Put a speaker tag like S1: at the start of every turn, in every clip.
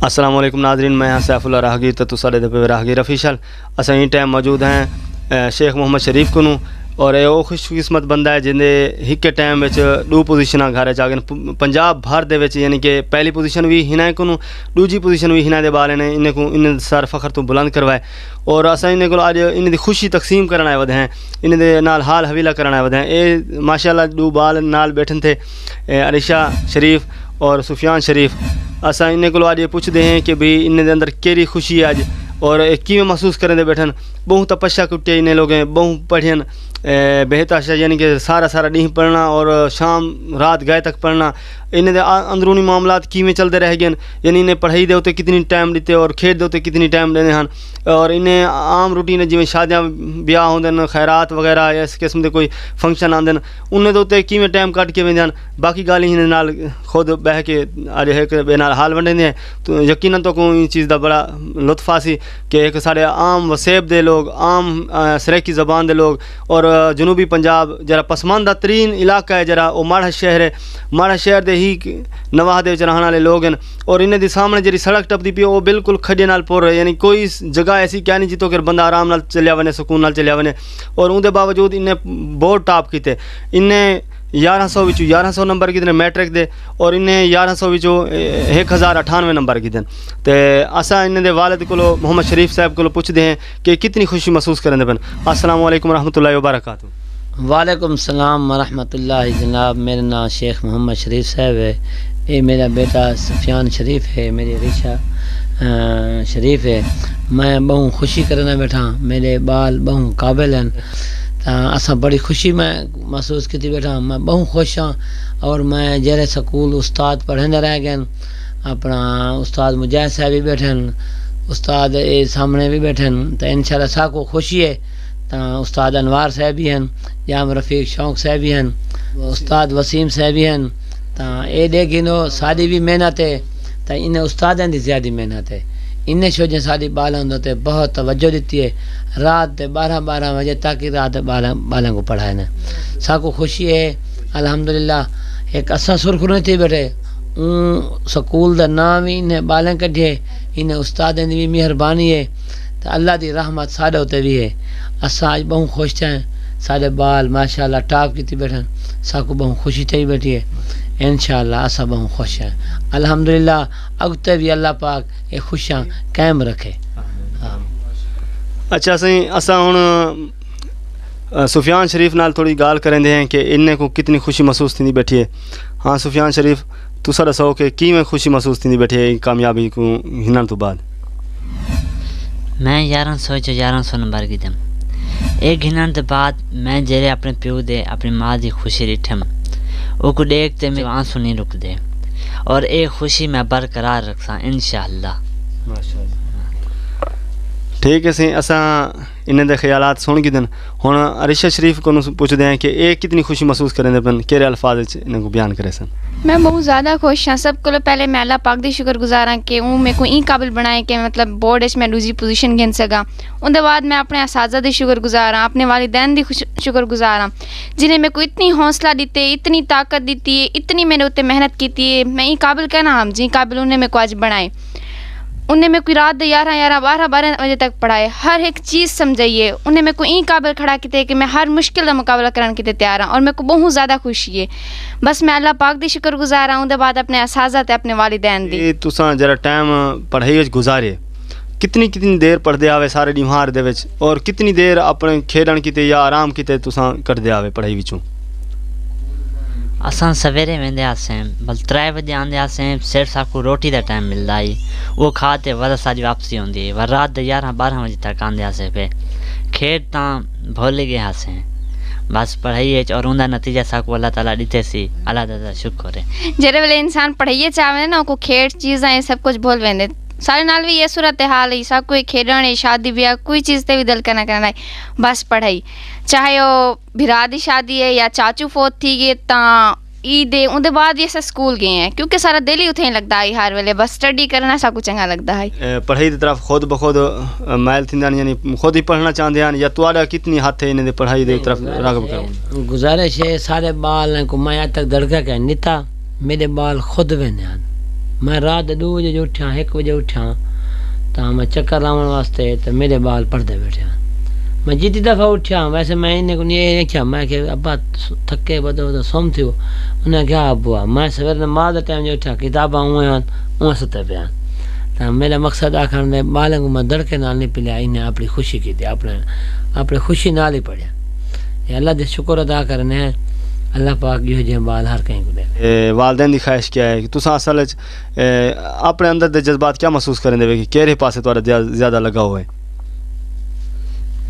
S1: السلام علیکم ناظرین، میں ہاں سیف اللہ راہگیر تو سارے دے راہگیر افیشل اساں این ٹائم موجود ہیں شیخ محمد شریف کو اور وہ خوش قسمت بندہ ہے جن ایک ٹائم دو پوزیشن گھر چاہن پنجاب بھر دے یعنی کہ پہلی پوزیشن بھی ہنا کو دوجی پوزیشن بھی ہنا دے بال نے ان کو ان سر فخر تو بلند کروائے اور اساں ان کو اج ان دی خوشی تقسیم کرن آئے ود ہیں ان دے نال حال حویلا کرن آئے ود ہیں اے ماشاءاللہ دو بال نال بیٹھن تھے عریشہ شریف اور سفیان شریف اساں ان کو اج پوچھتے ہیں کہ بھئی ان دے اندر کیری خوشی ہے اج اور کیویں محسوس کریں دے بیٹھن بہت تپسیا کٹے ان لوگیں بہت پڑھین بہتر یعنی کہ سارا ڈی پڑھنا اور شام رات گئے تک پڑھنا ان دے اندرونی معاملات کیویں چلتے رہ گئے یعنی انہیں پڑھائی دے اتنے کتنی ٹائم دیتے اور کھیڈ دے اتنے کتنی ٹائم دینے ہیں اور انہیں عام روٹین جی شادیاں بیاہ ہوندے خیرات وغیرہ اس قسم دے کوئی فنکشن آندے انہیں دے اتنے کیویں ٹائم کٹ کے ویندے ہیں باقی گالی ہن نال خود بہ کے اج ایک بے نال حال ونڈیندے ہیں تو یقیناً تو کوئی چیز دا بڑا لطف آسی کہ ایک سارے عام وسیب دے لوگ عام سریکی زبان دے لوگ اور جنوبی پنجاب جرا پسماندہ ترین علاقہ ہے جرا وہ ماڑھا شہر ہے ماڑھا شہر دے ہی نواح دے رہن والے لوگ ہیں اور انہیں دی سامنے جی سڑک ٹپتی پی وہ بالکل کھڈے نال پور ہے یعنی کوئی جگہ ایسی کیا نہیں جتوں کہ بندہ آرام نال چلیا ونے سکون نال چلیا ونے اور اون دے باوجود انہیں بہت ٹاپ کیتے انہیں 1100 نمبر کتنے میٹرک دے اور انہیں 1100 1098 نمبر کتنے تے اساں انہیں دے والد کو محمد شریف صاحب کو پوچھتے ہیں کہ کتنی خوشی محسوس کریں دے پن. السلام علیکم ورحمۃ اللہ وبرکاتہ.
S2: وعلیکم السلام ورحمۃ اللہ. جناب میرا نام شیخ محمد شریف صاحب ہے, یہ میرا بیٹا سفیان شریف ہے, میری عریشہ شریف ہے. میں بہت خوشی کرنا بیٹھا, میرے بال بہت قابل ہیں. اساں بڑی خوشی میں محسوس کی بیٹھا, میں بہت خوش ہاں. اور میں جہرے سکول استاد پڑھنے رہ گئے, اپنا استاد مجاہد صاحب بھی بیٹھے, استاد سامنے بھی بیٹھے, تو انشاءاللہ سا کو خوشی ہے. استاد انوار صاحب بھی ہیں, جام رفیق شوق صاحب بھی ہیں, استاد وسیم صاحب بھی ہیں. تو یہ دیکھو ساری بھی محنت ہے, تو انہیں استادوں کی زیادہ محنت ہے. انہیں شوجیں ساری بالوں تے بہت توجہ دیتی ہے, رات 12 بجے تک رات بالوں کو پڑھائے. سا کو خوشی ہے الحمدللہ. ایک اساں سرخرو نہیں تھی بیٹھے, سکول دا نام ہی انہیں بالیں کڈھے, انہیں استادیں دی بھی مہربانی ہے, تو اللہ دی رحمت سارے ہوتے بھی ہے. اساں آج بہت خوش ہیں, سارے بال ماشاءاللہ ٹاپ کی تھی بیٹھے, سا کو بہت خوشی تھی بیٹھی ہے. انشاءاللہ اساں بہت خوش ہیں الحمدللہ. اگتے بھی اللہ پاک یہ خوشیاں قائم رکھے.
S1: اچھا اساں ہن سفیان شریف نال تھوڑی گال کریں ہیں کہ انہیں کو کتنی خوشی محسوس تھی بیٹھی ہے. ہاں سفیان شریف تسا دسو کہ کیویں خوشی محسوس تھی بیٹھی ہے کامیابی کو ہنن تو بعد.
S3: میں 1100 نمبر کی دم ایک گھنن تو بعد میں جڑے اپنے پیو دے اپنی ماں دی خوشی ڈٹھم, وہ کو دیکھتے میں آنسو نہیں رک دے, اور ایک خوشی میں برقرار رکھساں انشاءاللہ.
S1: ماشاءاللہ ٹھیک ہے. سی اساں انہیں دے خیالات سن کے دن ہن عریشہ شریف کو پوچھتے ہیں کہ اے کتنی خوشی محسوس کریں دے پن کیرے الفاظ انہیں کو بیان کرے سن.
S4: میں بہت زیادہ خوش ہاں. سب کو پہلے میں اللہ پاک دی شکر گزار ہاں کہ وہ میرے کو این قابل بنائے کہ مطلب بورڈ میں دوسری پوزیشن گن سکا. ان دے بعد میں اپنے اساتذہ دی شکر گزار ہاں, اپنے والدین دی شکر گزار ہاں جنہیں میرے کو اتنی حوصلہ دیتے, اتنی طاقت دیتی ہے, اتنی میرے اتنے محنت کی ہے. میں این قابل کہنا ہم جی قابل انہیں میرے کو آج بنائے. انہیں میں کوئی رات 11 12 بجے تک پڑھائے, ہر ایک چیز سمجھائیے. انہیں میں کو این قابل کھڑا کیتے کہ میں ہر مشکل کا مقابلہ کرنے کے تیار ہوں, اور میرے کو بہت زیادہ خوشی ہے. بس میں اللہ پاک دی شکر گزار ہوں. دے بعد اپنے اساتذہ تے اپنے والدین دی.
S1: تساں جرا ٹائم پڑھائی وچ گزارے, کتنی دیر پڑھدے آوے سارے ڈیمہار دے وچ, اور کتنی دیر اپنے کھیڈن کیتے یا آرام کیتے تساں کردے آوے پڑھائی وچوں.
S3: اساں سویرے ویندے آسیں بل 3 بجے آندے آسیں, صرف ساکو روٹی دا ٹائم ملدا ہے, وہ کھاتے ود ساری واپسی ہوندی ہے. رات 11 12 بجے تک آندے آسیں پہ کھیڈ تاں بھول گئے آسیں. بس پڑھائیے اور اوندا نتیجہ ساکو اللہ تعالیٰ دیتے سی, اللہ تعالیٰ شکر ہے.
S4: جڑے ویلے انسان پڑھائیے چاہے نا کو کھیڈ چیزاں سب کچھ بھول ویندے. سارے نال بھی یہ صورت حال ہے, سب کوئی کھیڈن شادی بیاہ کوئی چیز تے بھی دل کرنا ہے, بس پڑھائی. چاہے وہ بھرا دی شادی ہے یا چاچو فوت تھی گئے تاں عید ہے, ان دے بعد یہ سب سکول گئے ہیں کیونکہ سارا دل ہی اتھیں لگتا ہے ہر ویلے. بس اسٹڈی کرنا سب کچھ چنگا لگتا ہے.
S1: پڑھائی دی طرف خود بخود مائل تھیندان یعنی خود ہی پڑھنا چاہتے ہیں, یا تواڈا کتنی ہاتھ ہے انہیں دے پڑھائی دی طرف راغب کرو.
S2: گزارش ہے سارے بال کو میں آج تک دڑکا کہ نیتا میرے بال خود ویندے ہیں, میں رات 2 بجے جو اٹھا 1 بجے اٹھا تو میں چکر لاؤن واسطے تو میرے بال پڑھتے بیٹھے میں جتنی دفعہ اٹھا ویسے میں انہیں کو یہ کیا میں کہ ابا تھکے بدو سوم تھیو انہیں کیا ابا میں سویر نماز ٹائم جو اٹھا کتاباں اویں ستے پیا تو میرا مقصد آخر نے بالیں کو میں دڑکے نال نہیں پلیا انہیں اپنی خوشی کی تھی اپنے خوشی نال ہی پڑھیا یہ اللہ دے شکر ادا کرنے ہیں اللہ پاک جو جی بال ہر کہیں کو دے
S1: والدین دی خواہش کیا ہے کہ تساں اصل اپنے اندر دے جذبات کیا محسوس کریں دے کہ کہڑے پاسے تہاڈا زیادہ لگا ہوا ہے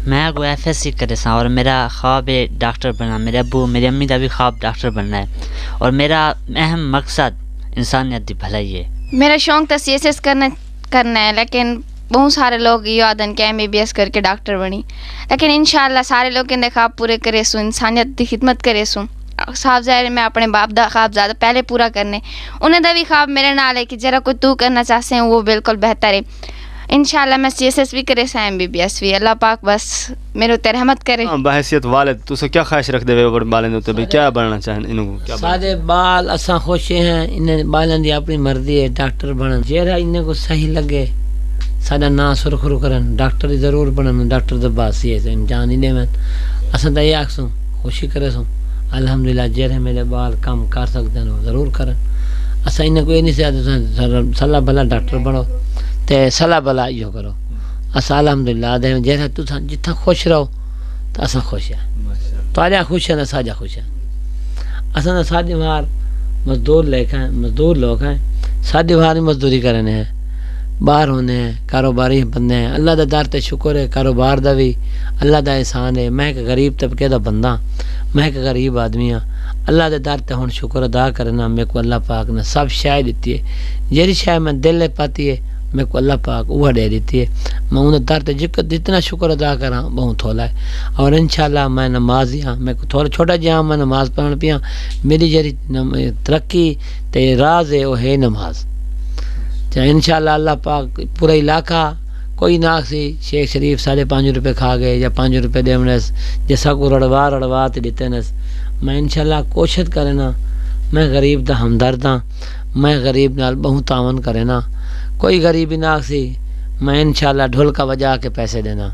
S3: میں کو ایف ایس سی کرے سا اور میرا خواب ہے ڈاکٹر بننا میرے ابو میری امی کا بھی خواب ڈاکٹر بننا ہے اور میرا اہم مقصد انسانیت دی بھلائی ہے
S4: میرا شوق تھا سی ایس ایس کرنا ہے لیکن بہت سارے لوگ یہ آدھن کہ MBBS کر کے ڈاکٹر بنی لیکن انشاءاللہ سارے لوگ ان خواب پورے کرے سوں انسانیت دی خدمت کرے سوں صاف ظاہر میں اپنے باپ دا خواب زیادہ پہلے پورا کرنے انہیں دا بھی خواب میرے نال ہے کہ جرا کوئی تو کرنا چاہتے ہیں وہ بالکل بہتر ہے انشاءاللہ میں CSS بھی کرے سا MBBS بھی اللہ پاک بس میرے تے رحمت کرے
S1: بحیثیت والد تساں کیا خواہش رکھ دے اوپر بالیں تے بھئی کیا بننا چاہن انہوں کیا
S2: سادے بال اساں خوش ہیں انہیں بالیں دی اپنی مرضی ہے ڈاکٹر بنن جیڑا انہیں کو صحیح لگے ساڈا نام سرخرو کرن ڈاکٹر ضرور بنن ڈاکٹر دا باسی ہے انجان ہی میں اساں تے یہ آکھسوں خوشی کرے سوں الحمدللہ جیڑے میرے بال کم کر سکتے ہیں ضرور کرن اساں انہیں کوئی نہیں سے صلاح بھلا ڈاکٹر بنو تے صلاح بھلا یہ کرو اساں الحمدللہ دے جیڑا تساں جتھا خوش رہو تو اساں خوش ہیں تواڈا خوش ہیں ساڈا خوش ہیں اساں ساڈے وار مزدور لوگ ہیں ساڈے وار مزدوری کرنے ہیں باہر ہونے ہیں کاروباری بندے ہیں اللہ دا در تے شکر ہے کاروبار دا بھی اللہ دا احسان ہے میں ایک غریب طبقے دا بندہ میں ایک غریب آدمی ہاں اللہ دے در تے ہن شکر ادا کرنا میرے کو اللہ پاک نے سب شے دیتی ہے جیڑی شے میں دل پاتی ہے میرے کو اللہ پاک وہ دے دیتی ہے میں انہیں در تے جتنا شکر ادا کراں بہت تھولا ہے اور انشاءاللہ میں نمازی ہاں میں کو تھوڑا چھوٹا جہاں میں نماز پڑھن پیا میری جیڑی ترقی تے راز ہے وہ ہے نماز انشاءاللہ اللہ پاک پورا علاقہ کوئی نہ سی شیخ شریف 5.5 روپے کھا گئے یا 5 روپے دے منس جیسا کو رڑوا تے دیتے نس میں انشاءاللہ کوشش کرنا میں غریب دا ہمدرد ہاں میں غریب نال بہت تعاون کرنا کوئی غریبی نہ سی میں انشاءاللہ ڈھول کا بجا کے پیسے دینا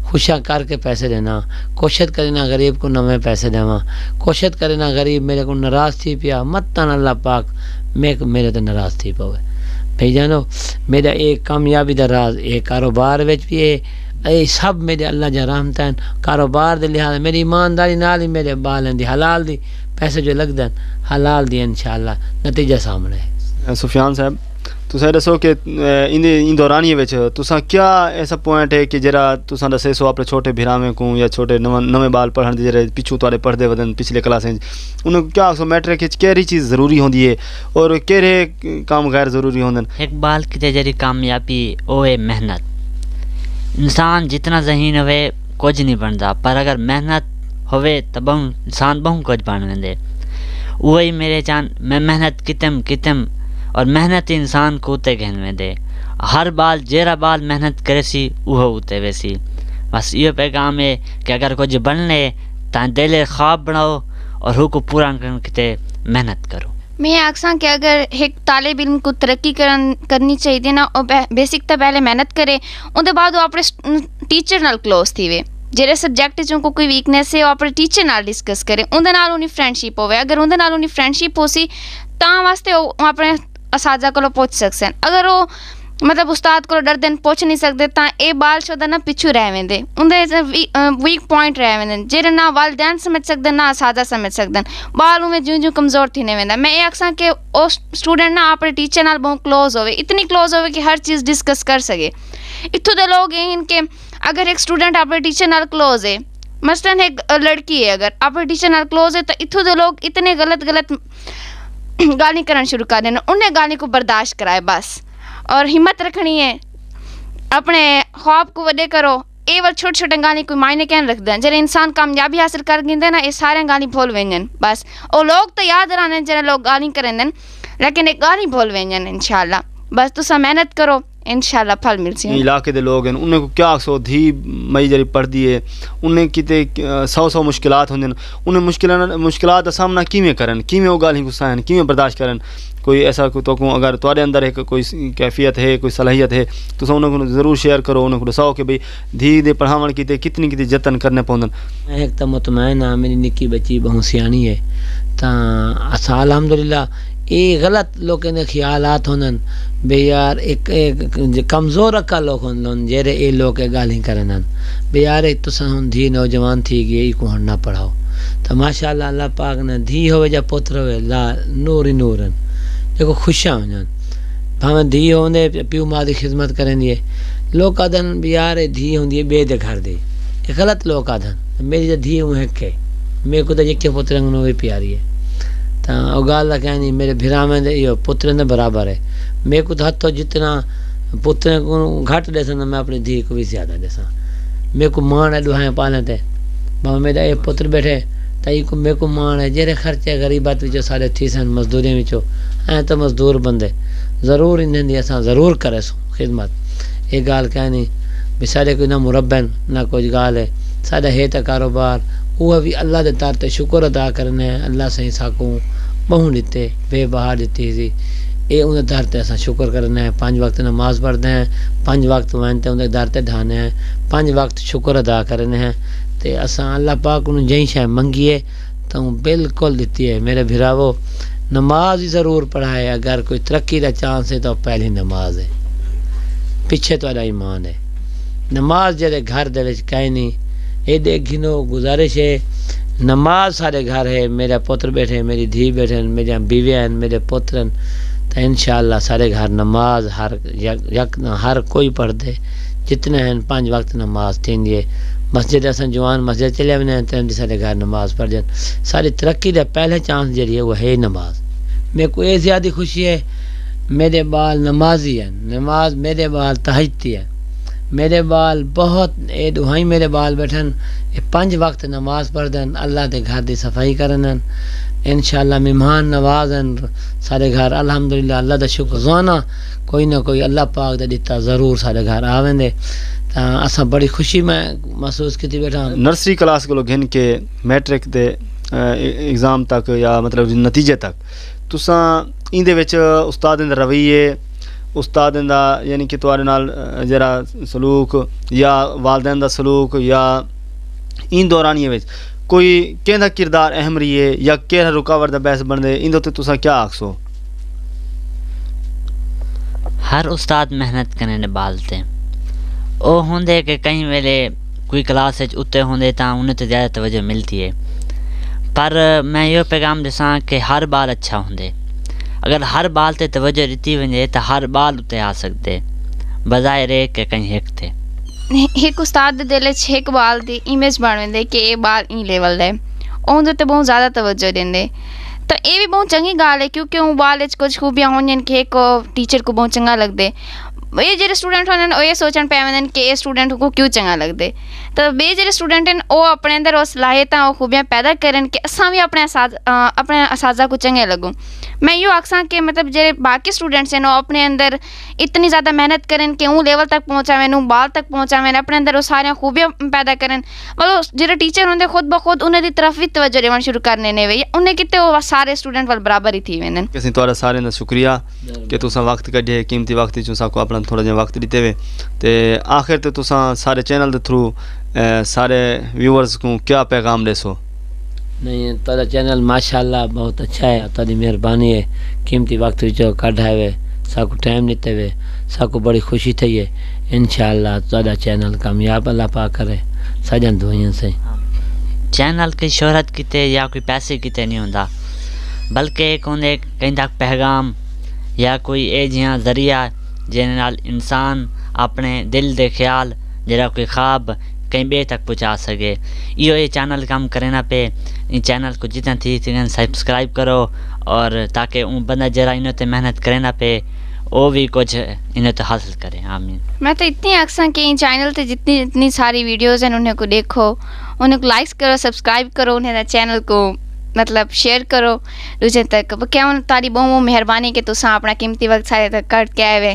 S2: خوشیاں کر کے پیسے دینا کوشش کرنا غریب کو نویں پیسے دیواں کوشش کرنا غریب میرے کو ناراض تھی پیا مت تن اللہ پاک میرے تے ناراض تھی پوے بھئی جانو میرا ایک کامیابی دا راز ایک کاروبار وچ بھی ہے اے سب میرے اللہ جا رحمت ہیں کاروبار دے لحاظ میری ایمانداری نال ہی میرے بالیں دی حلال دی پیسے جو لگ دیں حلال دی انشاءاللہ نتیجہ سامنے ہے
S1: سفیان صاحب تساں دسو کہ ان دورانیے وچ تساں کیا ایسا پوائنٹ ہے کہ جرا تساں دسے سو اپنے چھوٹے بھراویں کو یا چھوٹے نویں بال پڑھن دی جڑے پچھو تواڈے پڑھدے ودن پچھلے کلاسیں انہوں کیا سو میٹرک وچ کیڑی چیز ضروری ہوندی ہے اور کیڑے کام غیر ضروری ہوندن
S3: اقبال کی جڑی کامیابی او ہے محنت انسان جتنا ذہین ہوئے کچھ نہیں بنتا پر اگر محنت ہوئے تو انسان بہت کچھ بن ویندے وہی میرے جان میں محنت کتم اور محنت انسان کو اتے گہن میں دے ہر بال جیرا بال محنت کرے سی وہ اتے ویسی بس یہ پیغام ہے کہ اگر کچھ بننے تو دل خواب بناؤ اور ہو کو پورا کرنے محنت کرو
S4: میں آکساں کہ اگر ایک طالب علم کو ترقی کرنی چاہیے نا اور بیسک تو پہلے محنت کرے ان دے بعد وہ اپنے ٹیچر نال کلوز تھی وے جہے سبجیکٹ جو کوئی ویکنیس ہے وہ اپنے ٹیچر نال ڈسکس کرے اندر نال انہیں فرینڈشپ ہوئے اگر اندر نال انہیں فرینڈشپ ہو سی تاں واسطے وہ اپنے اساتذہ کو پہنچ سکتے ہیں اگر وہ مطلب استاد کو ڈر دین پہنچ نہیں سکتے تو یہ بال شدہ نہ پچھو رہ ویندے اندر ویک پوائنٹ رہ ویندے جہاں نہ والدین سمجھ سکتے نہ اساتذہ سمجھ سکتے بال میں جو کمزور تھی نہیں ویندا میں یہ آکھساں کہ وہ اسٹوڈنٹ نہ اپنے ٹیچر نال بہت کلوز ہوئے اتنی کلوز ہوئے کہ ہر چیز ڈسکس کر سکے اتوں دے لوگ ہیں کہ اگر ایک اسٹوڈنٹ اپنے ٹیچر نال کلوز ہے مثلاً ایک لڑکی ہے اگر اپنے ٹیچر نال کلوز ہے تو اتوں دے لوگ اتنے غلط گالی کرنا شروع کر دینا انہیں گالی کو برداشت کرائے بس اور ہمت رکھنی ہے اپنے خواب کو وڈے کرو یہ وال چھوٹے چھوٹے گالی کوئی معنی کہنے رکھ دیں جب انسان کامیابی حاصل کر گئے نا یہ سارے گالی بھول وینجن بس اور لوگ تو یاد رہنے جب لوگ گالی کریں دیں لیکن ایک گالی بھول وینجن انشاءاللہ بس تسا محنت کرو انشاءاللہ پھل مل سی
S1: علاقے دے لوگ ہیں انہیں کو کیا آکسو دھی مئی جڑی پڑھدی ہے انہیں کتے 100 مشکلات ہوندے انہیں مشکلات دا سامنا کیویں کرن کیویں او گل ہی گسائن کیویں برداشت کرن کوئی ایسا کو تو اگر تواڈے اندر ایک کوئی کیفیت ہے کوئی صلاحیت ہے تو انہیں کو ضرور شیئر کرو انہیں کو دساؤ کہ بھئی دھی دے پڑھاون کیتے کتنی جتن کرنے پوندن
S2: ایک تو مطمئن ہاں میری نکی بچی بہت سیانی ہے تا اسا الحمدللہ یہ غلط لوگوں کے خیالات ہونن بے یار ایک کمزور رکھا لوگ ہوں جیرے اے لوگ گالی کرنن بے یار تساں ہن دھی نوجوان تھی گئی کو ہن نہ پڑھاؤ تو ماشاءاللہ اللہ پاک نے دھی ہوئے یا پتر ہوئے لا نور ہی نورن دیکھو خوشاں ہوں بھاویں دھی ہوندے پیو ماں دی خدمت کریں دیے لوگ آدھن بے یار دھی ہوندی بے دے گھر دے یہ غلط لوگ آدھن میری دھی ہوں ایک ہے میرے کو تو یکے پترنگ نو بھی پیاری ہے او گال کہنی میرے بھرا میں یہ پترن دے برابر ہے میرے کو تو حد تو جتنا پترن کو گھٹ دے سن میں اپنی دھی کو بھی زیادہ دے سا میرے کو مان ہے دوہائیں پالیں تے باہاں میرا ایک پتر بیٹھے تائی کو میرے کو مان ہے جیرے خرچے غریبات وچوں سارے تھی سن مزدوری وچوں ہیں تو مزدور بندے ضرور انہیں دی اساں ضرور کرے سو خدمت یہ گال کہنی بھی سارے کوئی نہ مربن نہ کچھ گال ہے سارا ہے تا کاروبار وہ بھی اللہ دے تار تے شکر ادا کرنے اللہ سے ساکوں بہوں دیتے بے بہا دیتی سی اے انہیں دار تے اساں شکر کرنے ہیں 5 وقت نماز پڑھتے ہیں 5 وقت وینتے انہیں دار تے ڈھانے ہیں 5 وقت شکر ادا کرنے ہیں تے اساں اللہ پاک انہیں جہیں شاہ منگیے تو بالکل دیتی ہے میرے بھراوو نماز ہی ضرور پڑھائے اگر کوئی ترقی دا چانس ہے تو پہلی نماز ہے پیچھے تو ایمان ہے نماز جڑے گھر دے وچ کہیں نہیں اے دیکھ گھنو گزارش ہے نماز سارے گھر ہے میرا پتر بیٹھے میری دھی بیٹھے میری بیویاں ہیں میرے پترن تو انشاءاللہ سارے گھر نماز ہر کوئی پڑھ دے جتنے ہیں 5 وقت نماز تین دیے مسجد اسن جوان مسجد چلے ہوئے ہیں سارے گھر نماز پڑھ جائیں ساری ترقی دے پہلے چانس جڑی ہے وہ ہے نماز میرے کو یہ زیادہ خوشی ہے میرے بال نمازی ہیں نماز میرے بال تہجدی ہیں میرے بال بہت اے دہائی میرے بال بیٹھن 5 وقت نماز پڑھ دیں اللہ دے گھر دی صفائی کرن انشاءاللہ مہمان نوازن سارے گھر الحمدللہ اللہ دا شکر روزانہ کوئی نہ کوئی اللہ پاک دا دیتا ضرور سارے گھر آویں دے اساں بڑی خوشی میں محسوس کیتی بیٹھا
S1: نرسری کلاس کو لوگ گھن کے میٹرک دے ایگزام تک یا مطلب نتیجے تک تساں این دے وچ استاد دے رویے استاد دا یعنی کہ تواڈے نال جڑا سلوک یا والدین دا سلوک یا این دورانیے وچ کوئی کیندا کردار اہم رہی ہے یا کیڑا رکاوٹ دا باعث بن دے این دے تساں کیا آکھسو
S3: ہر استاد محنت کرنے نبھالتے او ہوندے کہ کہیں ویلے کوئی کلاس وچ اتے ہوندے تاں انہیں تو زیادہ توجہ ملتی ہے پر میں یہ پیغام دساں کہ ہر بال اچھا ہوندے اگر ہر بال تے توجہ دیتی ونجے تو ہر بال اتنے آ سکتے بظاہر ہے کہ کہیں ایک تھے
S4: ایک استاد دے دل وچ ایک بال دی امیج بن ویندے کہ اے بال این لیول دے اون دے تے بہت زیادہ توجہ دیندے تو اے بھی بہت چنگی گال ہے کیونکہ اون بال وچ کچھ خوبیاں ہونیاں کہ ایک ٹیچر کو بہت چنگا لگدے یہ جڑے اسٹوڈنٹ ہونے وہ یہ سوچن پہ ویندن کہ یہ اسٹوڈنٹ کو کیوں چنگا لگدے تو بے جڑے اسٹوڈنٹ ہیں وہ اپنے اندر وہ صلاحیتاں وہ خوبیاں پیدا کرن کہ اساں بھی اپنے اساتذہ کو چنگے لگوں میں یوں آکھساں کہ مطلب جڑے باقی اسٹوڈنٹس ہیں وہ اپنے اندر اتنی زیادہ محنت کرن کہ اون لیول تک پہنچاویں اون بال تک پہنچاویں اپنے اندر وہ سارے خوبیاں پیدا کرن مطلب جڑے ٹیچر ہوندے خود بخود انہیں دی طرف بھی توجہ دیون شروع کرنے نے وے انہیں کتے وہ سارے اسٹوڈنٹ وال برابر ہی تھی ویندن
S1: کسی تہاڈا سارے دا شکریہ کہ تساں وقت کڈھے قیمتی وقت چوں ساکو اپنا تھوڑا جہا وقت دیتے ہوئے تے آخر تے تساں سارے چینل دے تھرو سارے ویورز کو کیا پیغام دے سو
S2: نہیں تہاڈا چینل ماشاءاللہ بہت اچھا ہے تہاڈی مہربانی ہے قیمتی وقت وچوں کڈھائے ہوئے ساکو ٹائم دیتے ہوئے ساکو بڑی خوشی تھی ہے انشاءاللہ تہاڈا چینل کامیاب اللہ پاک کرے سجن دعائیں سے
S3: چینل کی شہرت کیتے یا کوئی پیسے کیتے نہیں ہوندا بلکہ ایک ہوندے کہیں تک پیغام یا کوئی اے جہاں ذریعہ جن نال انسان اپنے دل دے خیال جڑا کوئی خواب کہیں بے تک پہنچا سکے یہ چینل کام کرنا پہ ان چینل کو جتنا تھی سبسکرائب کرو اور تاکہ اون بندہ جرا انہوں تے محنت کرنا پہ وہ بھی کچھ انہیں تو حاصل کریں آمین
S4: میں تو اتنی آکھساں کہ ان چینل تے جتنی ساری ویڈیوز ہیں انہیں کو دیکھو انہیں کو لائکس کرو سبسکرائب کرو انہیں چینل کو مطلب شیئر کرو دوسرے تک کیا تاری بہت مہربانی کہ تساں اپنا قیمتی وقت سارے تک کٹ کے آئے ہوئے